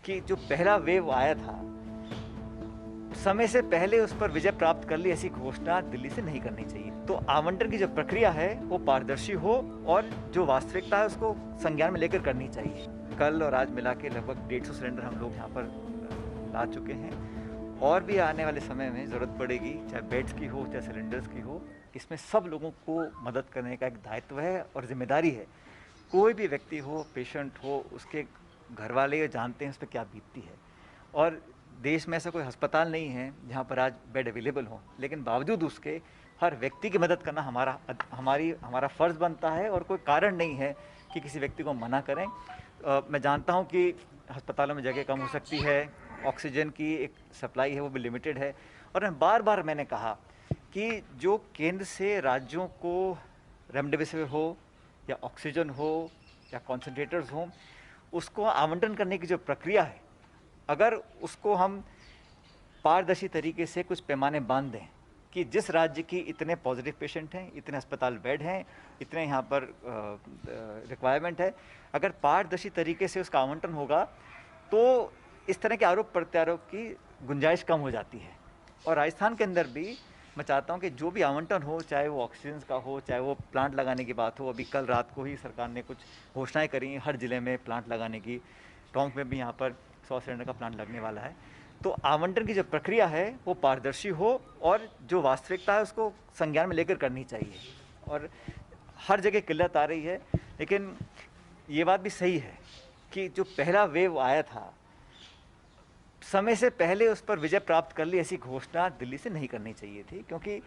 कि जो पहला वेव आया था, समय से पहले उस पर विजय प्राप्त कर ली, ऐसी घोषणा दिल्ली से नहीं करनी चाहिए। तो आवंटन की जो प्रक्रिया है वो पारदर्शी हो और जो वास्तविकता है उसको संज्ञान में लेकर करनी चाहिए। कल और आज मिला के लगभग 150 सिलेंडर हम लोग यहाँ पर ला चुके हैं और भी आने वाले समय में ज़रूरत पड़ेगी, चाहे बेड्स की हो चाहे सिलेंडर्स की हो। इसमें सब लोगों को मदद करने का एक दायित्व है और जिम्मेदारी है। कोई भी व्यक्ति हो, पेशेंट हो, उसके घर वाले जानते हैं उस पर क्या बीतती है। और देश में ऐसा कोई अस्पताल नहीं है जहाँ पर आज बेड अवेलेबल हो, लेकिन बावजूद उसके हर व्यक्ति की मदद करना हमारा फ़र्ज़ बनता है और कोई कारण नहीं है कि किसी व्यक्ति को मना करें। मैं जानता हूँ कि अस्पतालों में जगह कम हो सकती है, ऑक्सीजन की एक सप्लाई है वो भी लिमिटेड है, और मैंने कहा कि जो केंद्र से राज्यों को रेमडेसिविर हो या ऑक्सीजन हो या कॉन्सेंट्रेटर्स हों, उसको आवंटन करने की जो प्रक्रिया है, अगर उसको हम पारदर्शी तरीके से कुछ पैमाने बांध दें कि जिस राज्य की इतने पॉजिटिव पेशेंट हैं, इतने अस्पताल बेड हैं, इतने यहाँ पर रिक्वायरमेंट है, अगर पारदर्शी तरीके से उसका आवंटन होगा तो इस तरह के आरोप प्रत्यारोप की गुंजाइश कम हो जाती है। और राजस्थान के अंदर भी मैं चाहता हूँ कि जो भी आवंटन हो, चाहे वो ऑक्सीजन का हो, चाहे वो प्लांट लगाने की बात हो। अभी कल रात को ही सरकार ने कुछ घोषणाएं करी हर ज़िले में प्लांट लगाने की। टोंक में भी यहाँ पर 100 सिलेंडर का प्लांट लगने वाला है। तो आवंटन की जो प्रक्रिया है वो पारदर्शी हो और जो वास्तविकता है उसको संज्ञान में लेकर करनी चाहिए। और हर जगह किल्लत आ रही है, लेकिन ये बात भी सही है कि जो पहला वेव आया था, समय से पहले उस पर विजय प्राप्त कर ली, ऐसी घोषणा दिल्ली से नहीं करनी चाहिए थी। क्योंकि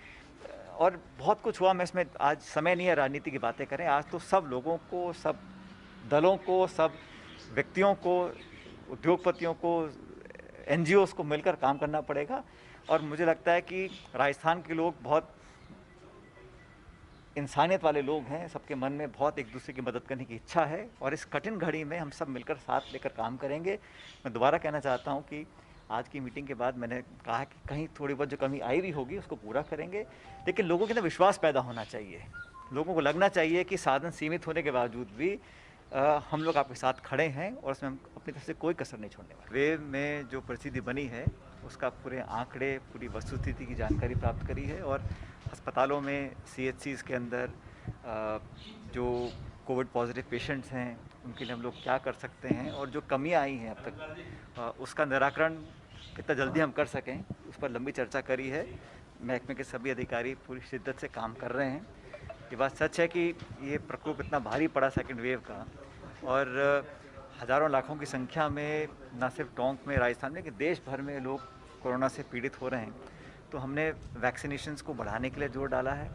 और बहुत कुछ हुआ, मैं इसमें आज समय नहीं है राजनीति की बातें करें। आज तो सब लोगों को, सब दलों को, सब व्यक्तियों को, उद्योगपतियों को, एनजीओज़ को मिलकर काम करना पड़ेगा। और मुझे लगता है कि राजस्थान के लोग बहुत इंसानियत वाले लोग हैं, सबके मन में बहुत एक दूसरे की मदद करने की इच्छा है और इस कठिन घड़ी में हम सब मिलकर साथ लेकर काम करेंगे। मैं दोबारा कहना चाहता हूं कि आज की मीटिंग के बाद मैंने कहा कि कहीं थोड़ी बहुत जो कमी आई भी होगी उसको पूरा करेंगे, लेकिन लोगों के अंदर विश्वास पैदा होना चाहिए। लोगों को लगना चाहिए कि साधन सीमित होने के बावजूद भी हम लोग आपके साथ खड़े हैं और उसमें हम अपनी तरफ से कोई कसर नहीं छोड़ने वाले। वेव में जो परिस्थिति बनी है उसका पूरे आंकड़े, पूरी वस्तुस्थिति की जानकारी प्राप्त करी है और अस्पतालों में, सीएचसीज़ के अंदर जो कोविड पॉजिटिव पेशेंट्स हैं उनके लिए हम लोग क्या कर सकते हैं और जो कमियां आई हैं अब तक उसका निराकरण कितना जल्दी हम कर सकें, उस पर लंबी चर्चा करी है। महकमे के सभी अधिकारी पूरी शिद्दत से काम कर रहे हैं। ये बात सच है कि ये प्रकोप इतना भारी पड़ा सेकंड वेव का, और हज़ारों लाखों की संख्या में न सिर्फ टोंक में, राजस्थान में, कि देश भर में लोग कोरोना से पीड़ित हो रहे हैं। तो हमने वैक्सीनेशंस को बढ़ाने के लिए जोर डाला है।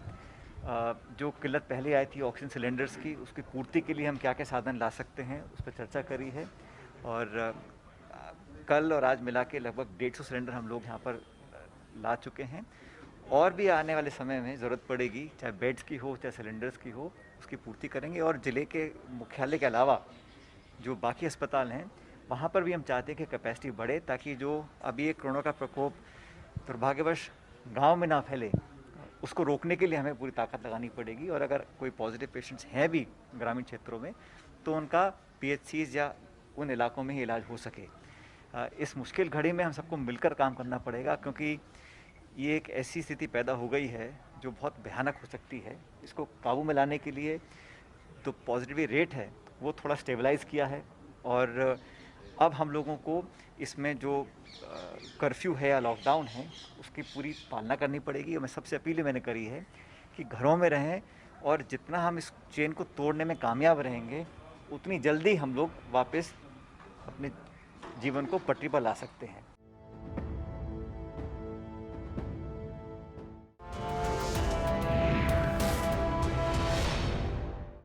जो किल्लत पहले आई थी ऑक्सीजन सिलेंडर्स की, उसकी पूर्ति के लिए हम क्या क्या साधन ला सकते हैं उस पर चर्चा करी है। और कल और आज मिला के लगभग 150 सिलेंडर हम लोग यहाँ पर ला चुके हैं और भी आने वाले समय में ज़रूरत पड़ेगी, चाहे बेड्स की हो चाहे सिलेंडर्स की हो, उसकी पूर्ति करेंगे। और ज़िले के मुख्यालय के अलावा जो बाकी अस्पताल हैं वहाँ पर भी हम चाहते हैं कि कैपेसिटी बढ़े, ताकि जो अभी ये कोरोना का प्रकोप दुर्भाग्यवश गांव में ना फैले, उसको रोकने के लिए हमें पूरी ताकत लगानी पड़ेगी। और अगर कोई पॉजिटिव पेशेंट्स हैं भी ग्रामीण क्षेत्रों में तो उनका पीएचसीज़ या उन इलाकों में ही इलाज हो सके। इस मुश्किल घड़ी में हम सबको मिलकर काम करना पड़ेगा, क्योंकि ये एक ऐसी स्थिति पैदा हो गई है जो बहुत भयानक हो सकती है। इसको काबू में लाने के लिए तो पॉजिटिविटी रेट है वो थोड़ा स्टेबलाइज़ किया है, और अब हम लोगों को इसमें जो कर्फ्यू है या लॉकडाउन है उसकी पूरी पालना करनी पड़ेगी। और मैं सबसे अपील मैंने करी है कि घरों में रहें, और जितना हम इस चेन को तोड़ने में कामयाब रहेंगे उतनी जल्दी हम लोग वापस अपने जीवन को पटरी पर ला सकते हैं।